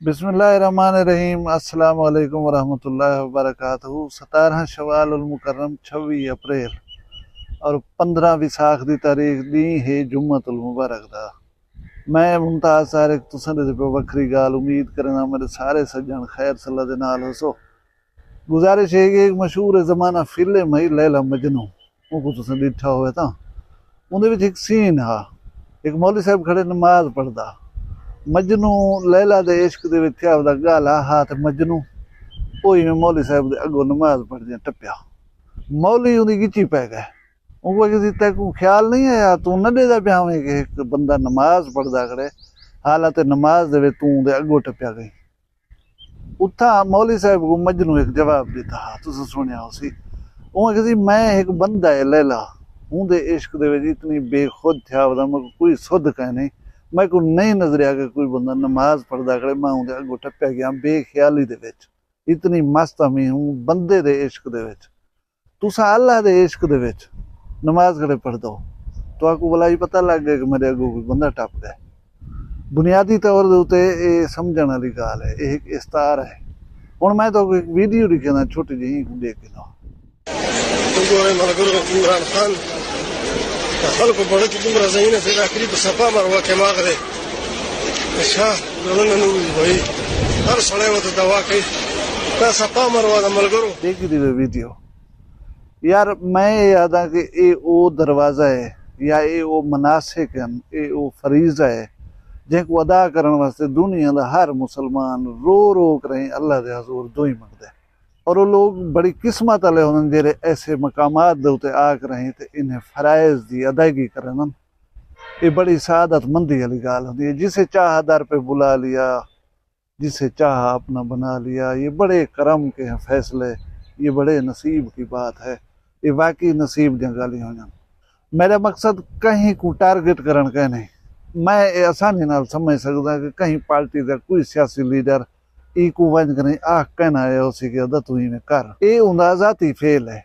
बिस्मिल्लाहिर्रहमानिर्रहीम। अस्सलाम वालेकुम वरहमतुल्लाहि वबरकातुहू। 17 शवाल उल मुकर्रम 26 अप्रैल और 15 विसाख की तारीख दी है जुम्मतुल मुबारक दा। मैं मुमताज सारिक तुसां दे पे वखरी गाल उम्मीद करना मेरे सारे सज्जन खैर सल्ला दे नाल होसो। गुजारिश है कि एक मशहूर जमाना फिल्म है लैला मजनू, उनको तुसां दिठा होवे तां उहदे विच एक सीन हा, एक मौलवी साहब खड़े नमाज पढ़दा। मजनू लैला दे इश्क दे विच आपदा गाला हाथ मजनू ओही में मौलवी साहब दे अगों नमाज पढ़दे टप्पिया। मौलवी उहदी गिची पै गए। उनको किसी तैकू ख्याल नहीं आया तू नडे दा पिया होवें कि एक बंदा नमाज पढ़दा खड़े हालात नमाज दे तू दे अगों टप्पिया गई। उथा मौलवी साहब को मजनू एक जवाब दिता हा, तुसीं सुनिया होसी। उन्हें किसी मैं एक बंदा है लैला उहदे इश्क दे विच इतनी बेखुद थिया वदा मैं कोई सुध कह नहीं, मैं को नहीं नजरिया कि कोई बंदा नमाज पढ़दा करे मैं उहदे अगों टप्पिया गया बेख्याली दे विच। इतनी मस्त हमी हूँ बंदे दे इश्क दे विच, तुसां अल्लाह दे इश्क दे विच नमाज खड़े पढ़ दो तो आपको भला ही पता लग गया कि मेरे अगों कोई बंदा टप गया। बुनियादी तौर दे उत्ते ये समझण वाली गाल है, ये एक इस्तार है। हुण मैं तो एक वीडियो दिखाना छोटी जी देख के लो। इमरान खान خلکو بڑه کې دومره ځایونه پیدا کړي په صفا مروه کې ماغره ښه زړونه نه وي هر سړی ورته دوا کوي دا صفا مروه د ملګرو देखी थी वीडियो यार। मैं याद आ कि ये वो दरवाजा है या ये वो मनासिक हैं, ये वो फरीज़ा है जिनको अदा करने वास्ते दुनिया का हर मुसलमान रो रो कर अल्लाह के हजूर दुई मंगते। और वो लोग बड़ी किस्मत वाले होने जेरे ऐसे मकामात दे उते आकर रहे थे इन्हें फराइज की अदायगी करन। ये बड़ी सादतमंदी वाली गाल होती है। जिसे चाह दर पे बुला लिया, जिसे चाह अपना बना लिया, ये बड़े करम के हैं फैसले, ये बड़े नसीब की बात है। ये वाकई नसीब जंगाली हो जान। मेरा मकसद कहीं को टारगेट करन के नहीं, मैं ये आसानी नाल समझ सकता कि कहीं पार्टी का कोई सियासी लीडर को वंज करें आख कहना है उसी की अदत हुई में कर, ये उनका ज़ाती फेल है।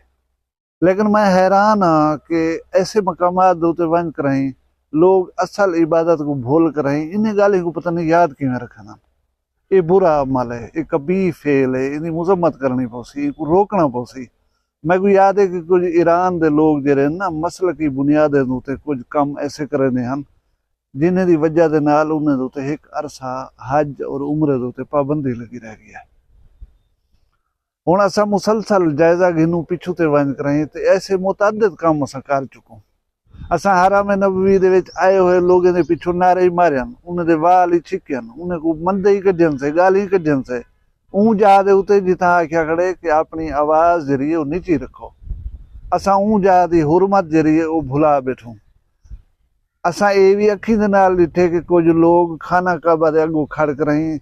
लेकिन मैं हैरान हाँ कि ऐसे मकामात दोते वंज करें लोग असल इबादत को भूल करें, इन्हें गाली को पता नहीं याद क्यों रखना। ये बुरा अमल है, ये कभी फेल है, इन्हें मुजम्मत करनी पौसी, इनको रोकना पौसी। मैं को याद है कि कुछ ईरान के लोग जरे ना मसल की बुनियाद के कुछ काम ऐसे करने हैं जिन्हें की वजह के नाल उन्हें उत्ते एक अरसा हज और उम्रे के उत्ते पाबंदी लगी रह गई है। हुण असां मुसलसल जायजा गिनू पिछू ते वंज करें तो ऐसे मुतअद्दिद काम असां कर चुकों। असां हराम नबवी दे विच आए हुए लोगों के पिछू नारे ही मारियन, उन्हें दे वाल ही छिकन, उन्हें को मंदे ही कढन से गाल ही कढन से ऊं जा दे उते जिथा आख्या खड़े कि अपनी आवाज़ जरिए वो नीची रखो। असां ऊं जा दी हुरमत जरिए वो भुला बैठूं। असां ये भी अखी दे नाल डिठे कि कुछ लोग खाना काबा दे अगों खड़ कर रही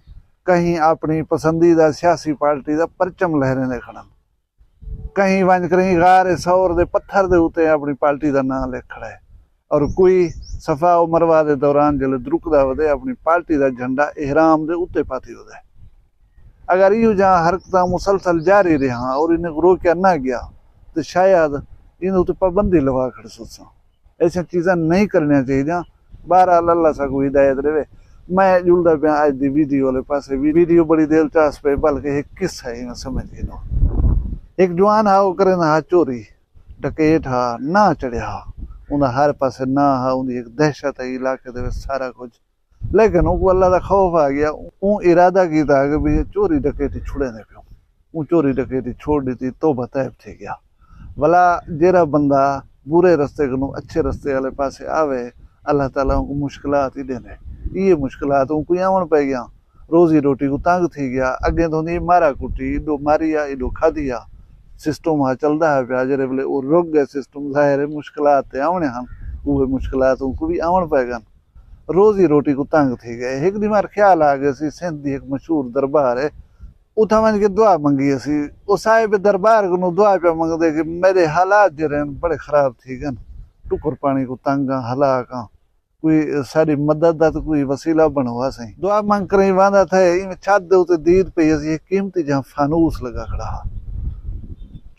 कहीं अपनी पसंदीदा सियासी पार्टी का परचम लहरेंदे खड़न, कहीं वंज करें गारे सौर दे पत्थर दे उते अपनी पार्टी का नाम लिख खड़ा है। और कोई सफा मरवा दे दौरान जल्द द्रुकदा वदे अपनी पार्टी का झंडा एहराम दे उते पाती होता है। अगर यूं जहाँ हरकत मुसलसल जारी रहा और इन्हें रोकिया ना गया तो शायद इन उते पाबंदी लगा खड़ सोचा। ऐसी चीज़ा नहीं करनी चाहिए। बहरहाल अल्लाह सा को हिदायत रहे। मैं जुलदा पे आज दी वीडियो वाले पास वीडियो बड़ी दिलचस्प है, बल्कि एक किस्सा है समझ के लो। एक जवान हा वो करे ना चोरी डकैत हा ना चढ़िया उन्हें हर पास ना हा उन्हें एक दहशत है इलाके दे सारा कुछ। लेकिन वो अल्लाह का खौफ आ गया, वो इरादा किया कि भी चोरी डकैती छुड़े ने पियो। वो चोरी डकैती छोड़ दी थी तो बताब थे गया। भला जेरा बंदा बुरे रस्ते को अच्छे रस्ते वाले पासे आवे अल्लाह ताला उनको मुश्किलात ही देने। ये मुश्किलात उनको आवन पै गया, रोजी रोटी को तंग थी गया। अगे तो मारा कुटी इडो मारिया इडो खादिया सिस्टम हा चलता है पिया जेरे वेले वो रुक गए सिस्टम ज़ाहिर है मुश्किलात आवने हैं वो मुश्किलात उनको भी आवन पैगन। रोजी रोटी को तंग थी गए। एक दिमाग ख्याल आ गया सी सिंध की एक मशहूर दरबार है उथा वंज के दुआ मंगी असी। वो साहिब दरबार को दुआ पे मंगते कि मेरे हालात जरे बड़े खराब थी गन, टुकर पानी को तंग हलाक कोई सारी मदद का तो कोई वसीला बनवा सही। दुआ मंग कर वादा थे इन छत दे उते दीद पई असी कीमती जहाँ फानूस लगा खड़ा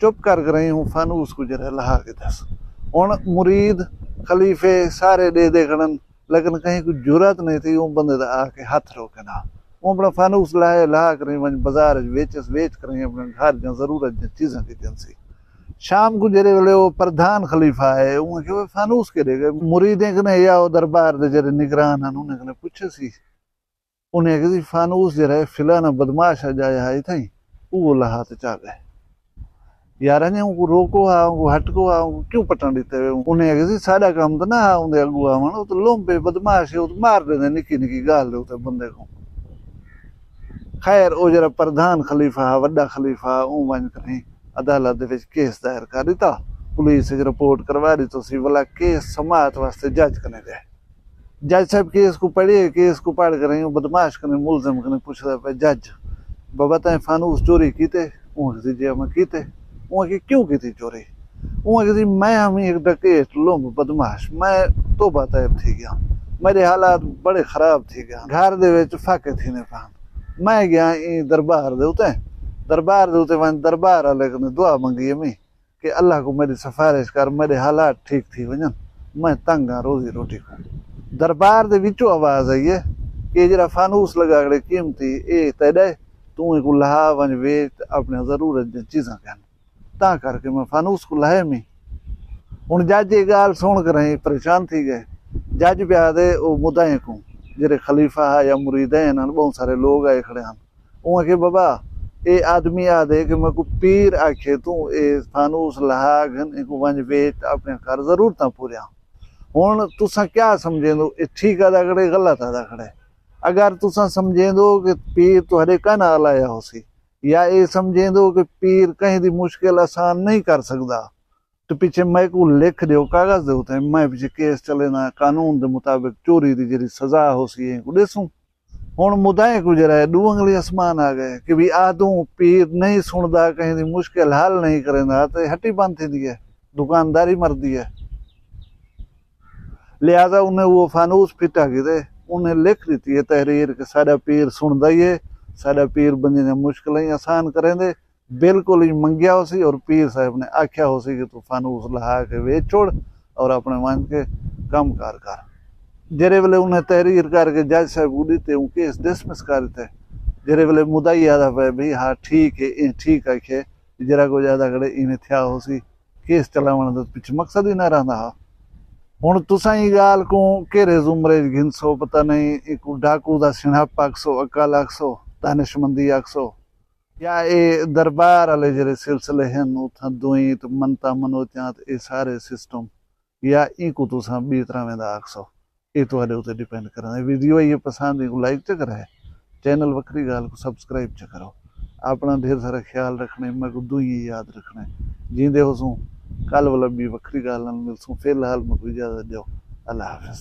चुप कर रही हूँ फानूस को जरा लहा के दस। हुण मुरीद खलीफे सारे दे खड़न लेकिन कहीं कोई जरूरत नहीं थी वो बंदे दा आके हाथ रोके ना। वो अपना फानूस लाए ला करें वंज बाजार वेच करें अपने घर जा जरूरत जी चीज़ां की सी। शाम को जेरे वेले वो प्रधान खलीफा है उनके फानूस के देगा मुरीदें कने या वो दरबार दे जेरे निगरान हैं उन्हें कने पूछे सी उन्हें किसी फानूस जरा फिलाना बदमाश आ जाए हाई थी वो लहा ते चा गए यार ने उनको रोको आ उनको हटको आ उनको क्यों पटन देते हुए उन्हें किसी सादा काम तो ना उनके अगुआ मन तो लोंबे बदमाश है वो मार देते निकी निकी गाल दे उते बंदे को। खैर वो जरा प्रधान खलीफा वड्डा खलीफा ऊ वन करें अदालत दे विच केस दायर कर दिता पुलिस रिपोर्ट करवा दी तो सी वाला केस समात वास्ते जज कने गए। जज साहब केस को पढ़िए केस को पढ़ कर बदमाश कने मुलजम कने पूछता पे जज बाबा तैं फानूस चोरी कीते उनके जे मैं कीते उनकी क्यों की चोरी उनकी मैं हम एक डकैत लोग बदमाश मैं तो बताब थी गया मेरे हालात बड़े खराब थी गया घर दे विच फाके थी ने पान मैं गया दरबार दे उते वन दरबार वाले कने दुआ मंगी मैं कि अल्लाह को मेरी सिफारिश कर मेरे हालात ठीक थी वजन मैं तंग हाँ रोजी रोटी को। दरबार दे विचों आवाज आई है कि जरा फानूस लगा करे कीमती ए तेरे तू को लहा वंज वेच अपने जरूरत दी चीज़ां कन ता करके मैं फानूस को लाए मैं हुण जज ये गाल सुन कर परेशान थी गए। जज पे आदे वो मुद्दे को जेरे खलीफा है या मुरीदें बहुत सारे लोग आए खड़े हैं उन के बाबा ये आदमी आदे कि मैं को पीर आखे तू ए फानूस लहा घन इको वंज वेच अपने घर जरूरत पूरिया हुण तुसा क्या समझेंदो ये ठीक अदा खड़े गलत अदा खड़े अगर तुसा समझेंदो कि पीर तुहरे कन लाया हो सी या ये समझेंदो कि पीर कहीं दी मुश्किल आसान नहीं कर सकता तो पीछे मैं को लिख दो कागज दे उते मैं पीछे केस चले ना कानून के मुताबिक चोरी की जी सजा हो सी को देसूं हुण मुद्दे को जरा दू उंगली आसमान आ गए कि भी आदू पीर नहीं सुनता कहीं दी मुश्किल हल नहीं करेंदा तो हट्टी बंद थी है दुकानदारी मरदी है। लिहाजा उन्हें वो फानूस फिटा की उन्हें लिख दी है तहरीर कि साडा पीर सुनदा ही है साडा पीर बंदे ने मुश्किलें आसान करेंदे बिल्कुल ही मंगया हो सी और पीर साहब ने आख्या हो सी कि तू फानूस लहा के वेच छोड़ और अपने मन के कम कार कर। जेरे वेले उन्हें तहरीर करके जज साहब को दीते केस डिसमिस करते जेरे वेले मुद्दाई आदा पे भाई हाँ ठीक है ठीक आखे जरा को ज्यादा कड़े इवें थिया हो सी केस चलावण दा पिछ मकसद ही ना रहा। हुण तुसां ई गाल को केरे जुमरे घिनसो पता नहीं एक डाकू दा सिणप आखसो अकाल आखसो दानिशमंदी आखसो या ये दरबार वाले जेरे सिलसिले हैं उथा दुई तो मनता मनोत्यात ये सारे सिस्टम या इको तुसां बी तरह में आखसो ये तुहाडे उते डिपेंड करदा। वीडियो ये पसंद को लाइक च करे चैनल वक्री गाल को सब्सक्राइब च करो अपना ढेर सारा ख्याल रखने मैं को दुई याद रखने जींदे हो सूं कल वाला भी वक्री गाल मिलसूं फिलहाल मैं को इजाजत दो अल्लाह हाफिज।